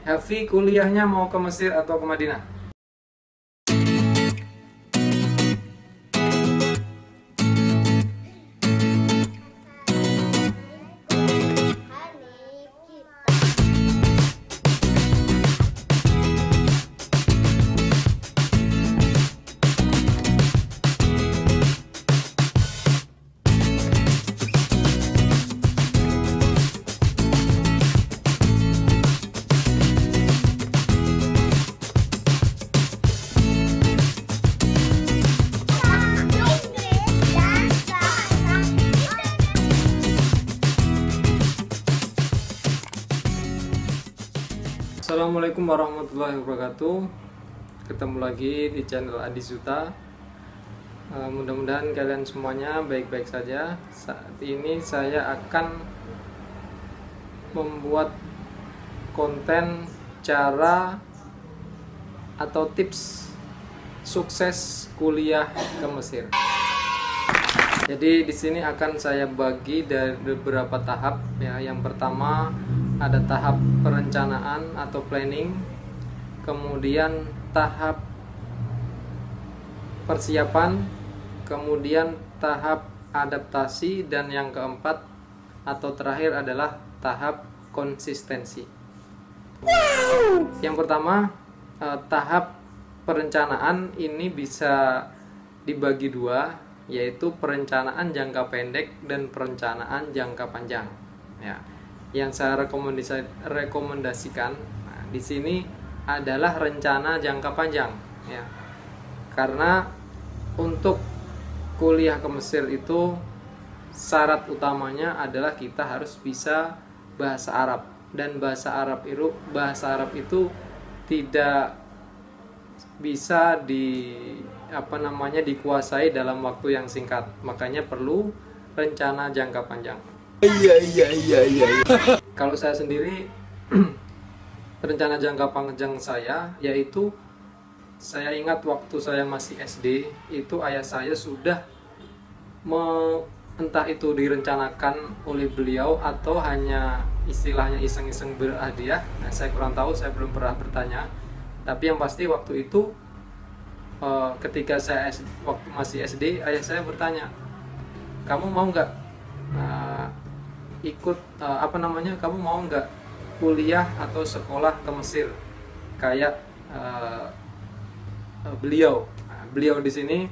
Hafi kuliahnya mau ke Mesir atau ke Madinah? Assalamualaikum warahmatullahi wabarakatuh. Ketemu lagi di channel Adi Suta. Mudah-mudahan kalian semuanya baik-baik saja. Saat ini saya akan membuat konten cara atau tips sukses kuliah ke Mesir. Jadi di sini akan saya bagi dari beberapa tahap ya. Yang pertama ada tahap perencanaan atau planning, kemudian tahap persiapan, kemudian tahap adaptasi, dan yang keempat atau terakhir adalah tahap konsistensi. Yang pertama, tahap perencanaan ini bisa dibagi dua, yaitu perencanaan jangka pendek dan perencanaan jangka panjang ya. Yang saya rekomendasikan di sini adalah rencana jangka panjang ya. Karena untuk kuliah ke Mesir itu syarat utamanya adalah kita harus bisa bahasa Arab, dan bahasa Arab itu tidak bisa dikuasai dalam waktu yang singkat. Makanya perlu rencana jangka panjang. Iya. Kalau saya sendiri rencana jangka panjang saya yaitu, saya ingat waktu saya masih SD itu ayah saya sudah entah itu direncanakan oleh beliau atau hanya istilahnya iseng-iseng berhadiah. Nah, saya kurang tahu, saya belum pernah bertanya. Tapi yang pasti waktu itu ketika saya waktu masih SD, ayah saya bertanya, kamu mau nggak kamu mau nggak kuliah atau sekolah ke Mesir kayak beliau. Beliau di sini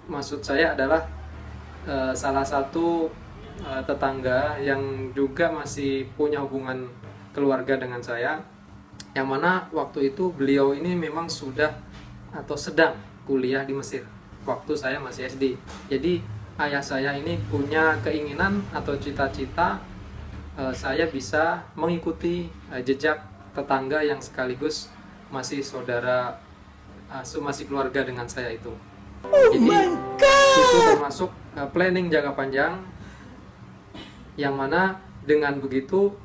maksud saya adalah salah satu tetangga yang juga masih punya hubungan keluarga dengan saya, yang mana waktu itu beliau ini memang sudah atau sedang kuliah di Mesir waktu saya masih SD. Jadi ayah saya ini punya keinginan atau cita-cita saya bisa mengikuti jejak tetangga yang sekaligus masih masih keluarga dengan saya itu. Jadi itu termasuk planning jangka panjang, yang mana dengan begitu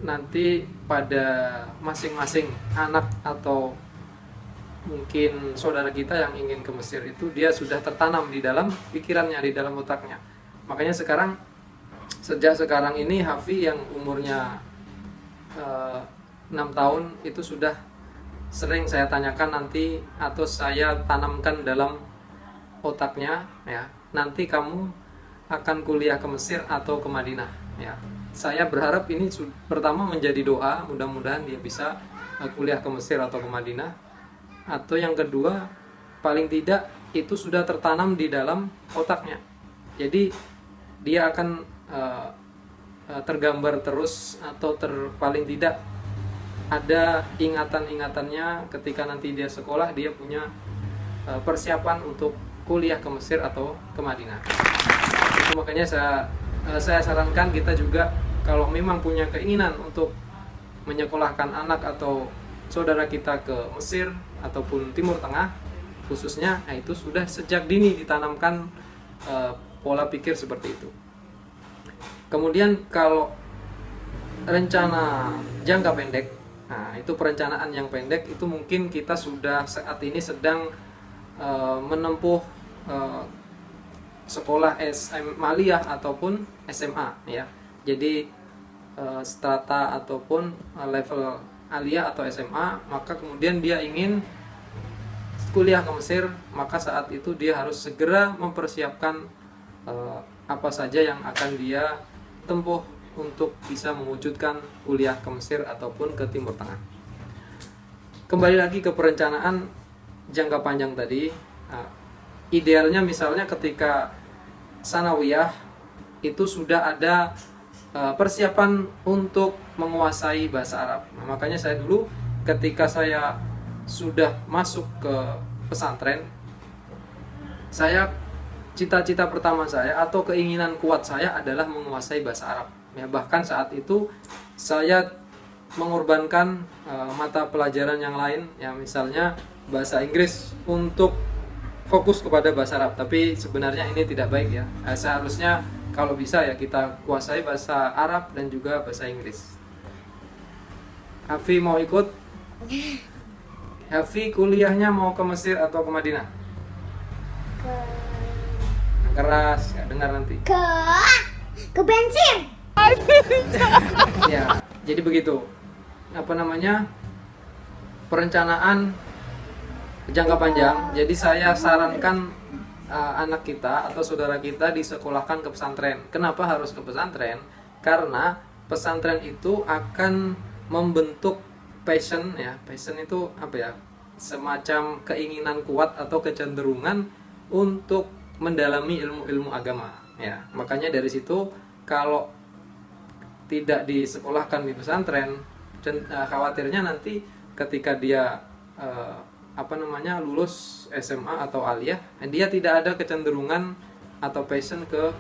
nanti pada masing-masing anak atau mungkin saudara kita yang ingin ke Mesir itu, dia sudah tertanam di dalam pikirannya, di dalam otaknya. Makanya sejak sekarang ini Hafi yang umurnya 6 tahun itu sudah sering saya tanyakan nanti, atau saya tanamkan dalam otaknya ya, nanti kamu akan kuliah ke Mesir atau ke Madinah ya. Saya berharap ini pertama menjadi doa, mudah-mudahan dia bisa kuliah ke Mesir atau ke Madinah. Atau yang kedua, paling tidak itu sudah tertanam di dalam otaknya. Jadi dia akan tergambar terus, atau paling tidak ada ingatan-ingatannya ketika nanti dia sekolah, dia punya persiapan untuk kuliah ke Mesir atau ke Madinah. Itu makanya saya sarankan kita juga kalau memang punya keinginan untuk menyekolahkan anak atau saudara kita ke Mesir ataupun Timur Tengah khususnya, nah itu sudah sejak dini ditanamkan pola pikir seperti itu. Kemudian kalau rencana jangka pendek, nah itu perencanaan yang pendek itu mungkin kita sudah saat ini sedang menempuh sekolah Maliyah ataupun SMA ya. Jadi strata ataupun level aliyah atau SMA, maka kemudian dia ingin kuliah ke Mesir, maka saat itu dia harus segera mempersiapkan apa saja yang akan dia tempuh untuk bisa mewujudkan kuliah ke Mesir ataupun ke Timur Tengah. Kembali lagi ke perencanaan jangka panjang tadi, idealnya misalnya ketika sanawiyah itu sudah ada persiapan untuk menguasai bahasa Arab. Nah, makanya saya dulu ketika saya sudah masuk ke pesantren, saya cita-cita pertama saya atau keinginan kuat saya adalah menguasai bahasa Arab. Ya, bahkan saat itu saya mengorbankan mata pelajaran yang lain, ya misalnya bahasa Inggris untuk fokus kepada bahasa Arab. Tapi sebenarnya ini tidak baik ya. Seharusnya kalau bisa ya kita kuasai bahasa Arab dan juga bahasa Inggris. Hafi mau ikut? Hafi kuliahnya mau ke Mesir atau ke Madinah? Keras, nggak dengar nanti. Ke bensin. Ya, jadi begitu. Apa namanya? Perencanaan jangka panjang. Jadi saya sarankan anak kita atau saudara kita disekolahkan ke pesantren. Kenapa harus ke pesantren? Karena pesantren itu akan membentuk passion ya. Passion itu apa ya? Semacam keinginan kuat atau kecenderungan untuk mendalami ilmu-ilmu agama ya. Makanya dari situ kalau tidak disekolahkan di pesantren, khawatirnya nanti ketika dia lulus SMA atau aliyah, dia tidak ada kecenderungan atau passion ke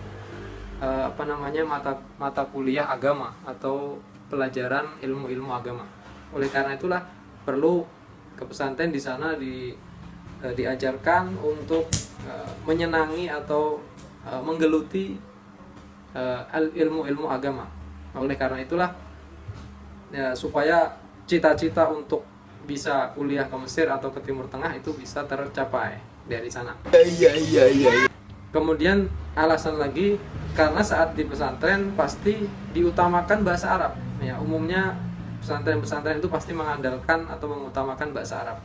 mata kuliah agama atau pelajaran ilmu-ilmu agama. Oleh karena itulah perlu ke pesantren, di sana diajarkan untuk menyenangi atau menggeluti ilmu-ilmu agama. Oleh karena itulah ya, supaya cita-cita untuk bisa kuliah ke Mesir atau ke Timur Tengah itu bisa tercapai dari sana. Kemudian alasan lagi, karena saat di pesantren pasti diutamakan bahasa Arab. Ya, umumnya pesantren-pesantren itu pasti mengandalkan atau mengutamakan bahasa Arab.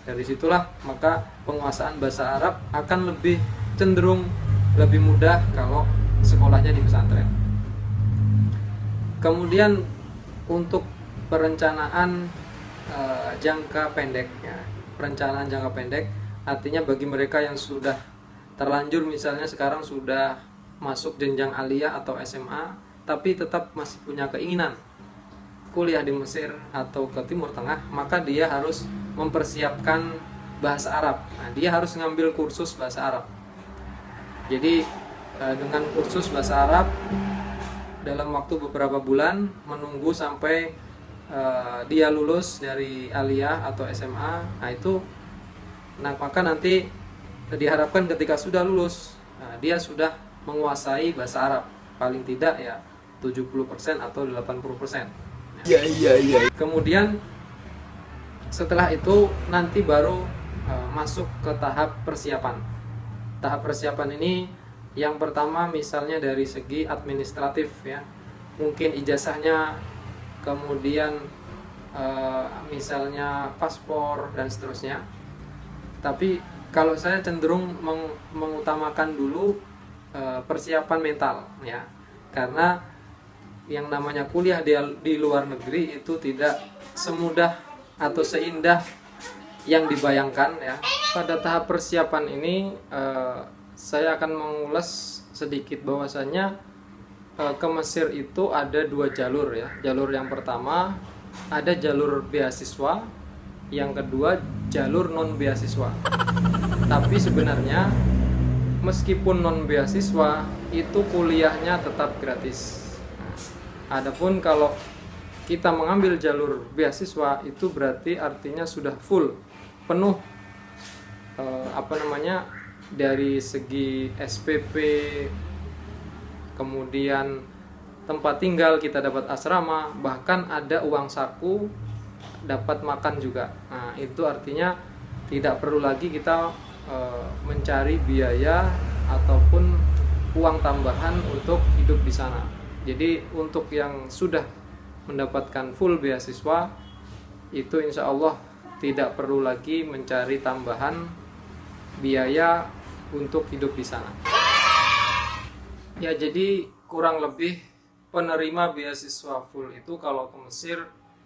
Dari situlah maka penguasaan bahasa Arab akan lebih cenderung lebih mudah kalau sekolahnya di pesantren. Kemudian untuk perencanaan jangka pendek ya. Perencanaan jangka pendek artinya bagi mereka yang sudah terlanjur misalnya sekarang sudah masuk jenjang aliyah atau SMA tapi tetap masih punya keinginan kuliah di Mesir atau ke Timur Tengah, maka dia harus mempersiapkan bahasa Arab. Nah, dia harus ngambil kursus bahasa Arab. Jadi dengan kursus bahasa Arab dalam waktu beberapa bulan menunggu sampai dia lulus dari aliyah atau SMA, maka nanti diharapkan ketika sudah lulus dia sudah menguasai bahasa Arab paling tidak ya 70% atau 80%. Kemudian setelah itu nanti baru masuk ke tahap persiapan. Tahap persiapan ini yang pertama misalnya dari segi administratif ya, mungkin ijazahnya, kemudian misalnya paspor dan seterusnya. Tapi kalau saya cenderung mengutamakan dulu persiapan mental ya, karena yang namanya kuliah di luar negeri itu tidak semudah atau seindah yang dibayangkan ya. Pada tahap persiapan ini saya akan mengulas sedikit bahwasanya ke Mesir itu ada dua jalur ya. Jalur yang pertama ada jalur beasiswa, yang kedua jalur non beasiswa. Tapi sebenarnya meskipun non beasiswa itu kuliahnya tetap gratis. Adapun kalau kita mengambil jalur beasiswa itu berarti artinya sudah full, penuh dari segi SPP, kemudian tempat tinggal kita dapat asrama, bahkan ada uang saku, dapat makan juga. Nah, itu artinya tidak perlu lagi kita mencari biaya ataupun uang tambahan untuk hidup di sana. Jadi untuk yang sudah mendapatkan full beasiswa itu insya Allah tidak perlu lagi mencari tambahan biaya untuk hidup di sana. Ya, jadi kurang lebih penerima beasiswa full itu kalau ke Mesir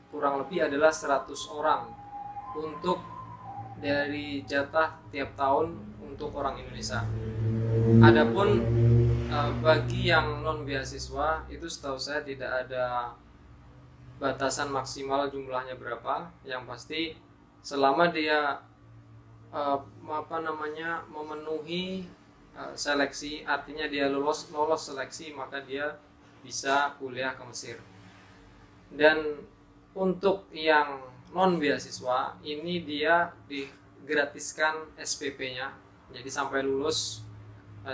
kurang lebih adalah 100 orang untuk dari jatah tiap tahun untuk orang Indonesia. Adapun bagi yang non beasiswa itu setahu saya tidak ada batasan maksimal jumlahnya berapa. Yang pasti selama dia memenuhi seleksi, artinya dia lolos seleksi, maka dia bisa kuliah ke Mesir. Dan untuk yang non beasiswa ini dia digratiskan SPP-nya, jadi sampai lulus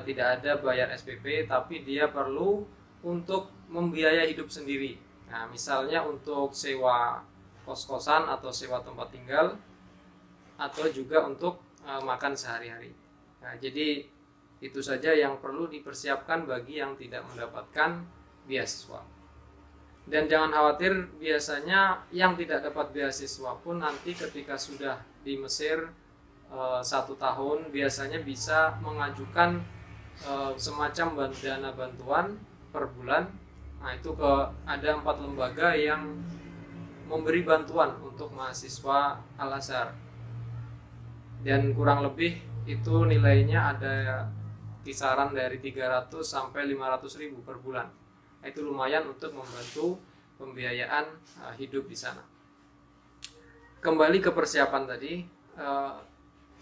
tidak ada bayar SPP, tapi dia perlu untuk membiayai hidup sendiri. Nah, misalnya untuk sewa kos-kosan atau sewa tempat tinggal, atau juga untuk makan sehari-hari. Nah, jadi itu saja yang perlu dipersiapkan bagi yang tidak mendapatkan beasiswa. Dan jangan khawatir, biasanya yang tidak dapat beasiswa pun nanti ketika sudah di Mesir 1 tahun biasanya bisa mengajukan semacam dana bantuan per bulan. Nah, itu ada 4 lembaga yang memberi bantuan untuk mahasiswa Al-Azhar, dan kurang lebih itu nilainya ada kisaran dari 300 sampai 500 ribu per bulan. Itu lumayan untuk membantu pembiayaan hidup di sana. Kembali ke persiapan tadi,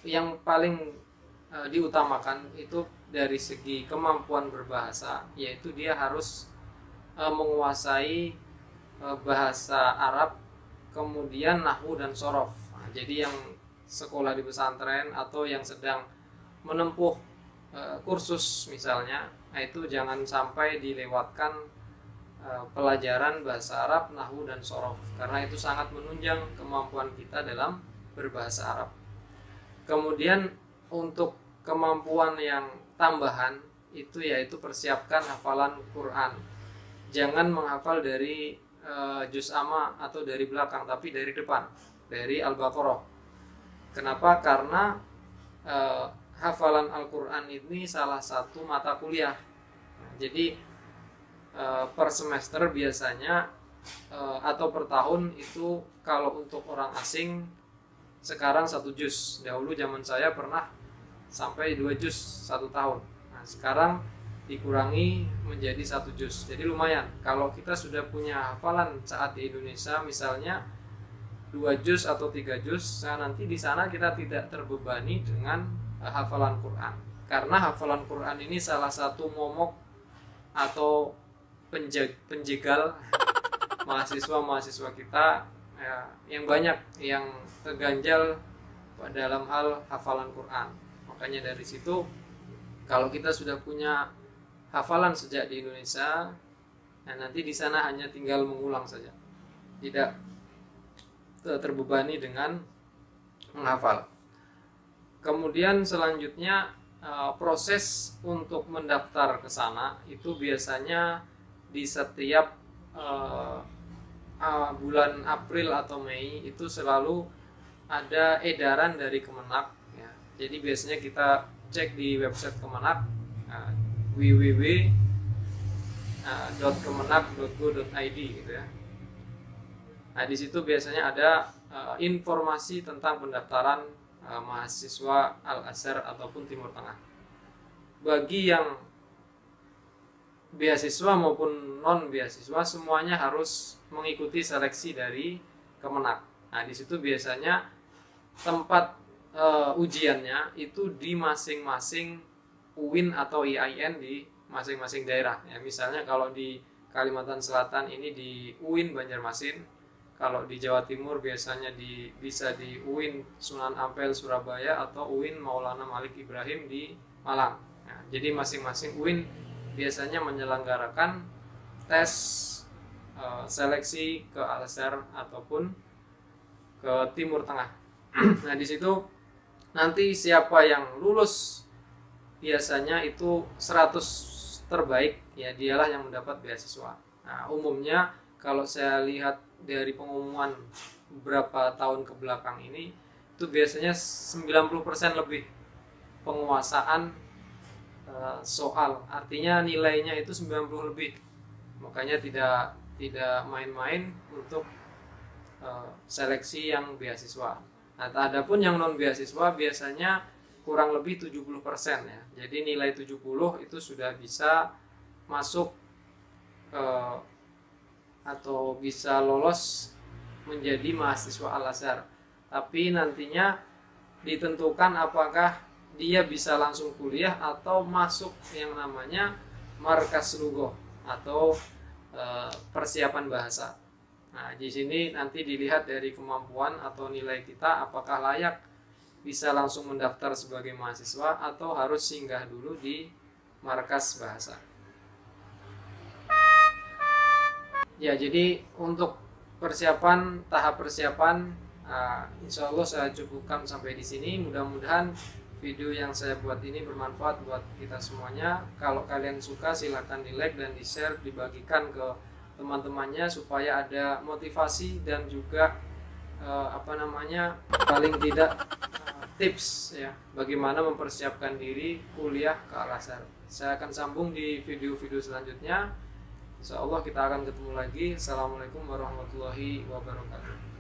yang paling diutamakan itu dari segi kemampuan berbahasa, yaitu dia harus menguasai bahasa Arab, kemudian nahwu dan shorof. Nah, jadi yang sekolah di pesantren atau yang sedang menempuh kursus misalnya, nah itu jangan sampai dilewatkan pelajaran bahasa Arab, nahwu dan shorof, karena itu sangat menunjang kemampuan kita dalam berbahasa Arab. Kemudian untuk kemampuan yang tambahan itu yaitu persiapkan hafalan Quran. Jangan menghafal dari juz amma atau dari belakang, tapi dari depan, dari Al-Baqarah. Kenapa? Karena hafalan Al-Quran ini salah satu mata kuliah. Jadi per semester biasanya atau per tahun itu kalau untuk orang asing sekarang 1 juz. Dahulu zaman saya pernah sampai 2 juz 1 tahun. Nah, sekarang dikurangi menjadi 1 juz. Jadi lumayan. Kalau kita sudah punya hafalan saat di Indonesia misalnya 2 juz atau 3 juz, nah nanti di sana kita tidak terbebani dengan hafalan Quran. Karena hafalan Quran ini salah satu momok atau penjegal mahasiswa-mahasiswa kita yang banyak yang terganjal dalam hal hafalan Quran. Makanya dari situ kalau kita sudah punya hafalan sejak di Indonesia, nah nanti di sana hanya tinggal mengulang saja, tidak terbebani dengan menghafal. Kemudian selanjutnya proses untuk mendaftar ke sana itu biasanya di setiap bulan April atau Mei itu selalu ada edaran dari Kemenak ya. Jadi biasanya kita cek di website Kemenak www.kemenak.go.id gitu ya. Nah, di situ biasanya ada informasi tentang pendaftaran mahasiswa Al-Azhar ataupun Timur Tengah. Bagi yang beasiswa maupun non beasiswa semuanya harus mengikuti seleksi dari Kemenak. Nah, di situ biasanya tempat ujiannya itu di masing-masing UIN atau IAIN di masing-masing daerah. Ya, misalnya kalau di Kalimantan Selatan ini di UIN Banjarmasin, kalau di Jawa Timur biasanya bisa di UIN Sunan Ampel Surabaya atau UIN Maulana Malik Ibrahim di Malang. Nah, jadi masing-masing UIN biasanya menyelenggarakan tes seleksi ke Al-Azhar ataupun ke Timur Tengah. Nah, di situ nanti siapa yang lulus biasanya itu 100 terbaik ya dialah yang mendapat beasiswa. Nah, umumnya kalau saya lihat dari pengumuman beberapa tahun ke belakang ini itu biasanya 90% lebih penguasaan soal, artinya nilainya itu 90 lebih. Makanya tidak main-main untuk seleksi yang beasiswa. Nah, adapun yang non beasiswa biasanya kurang lebih 70% ya. Jadi nilai 70 itu sudah bisa masuk atau bisa lolos menjadi mahasiswa Al-Azhar. Tapi nantinya ditentukan apakah dia bisa langsung kuliah atau masuk yang namanya markas lughoh atau persiapan bahasa. Nah, di sini nanti dilihat dari kemampuan atau nilai kita apakah layak bisa langsung mendaftar sebagai mahasiswa atau harus singgah dulu di markas bahasa. Ya, jadi untuk tahap persiapan, insya Allah saya cukupkan sampai di sini. Mudah-mudahan video yang saya buat ini bermanfaat buat kita semuanya. Kalau kalian suka silahkan di like dan di share, dibagikan ke teman-temannya supaya ada motivasi dan juga paling tidak tips ya bagaimana mempersiapkan diri kuliah ke Al-Azhar. Saya akan sambung di video-video selanjutnya. Insya Allah kita akan ketemu lagi. Assalamualaikum warahmatullahi wabarakatuh.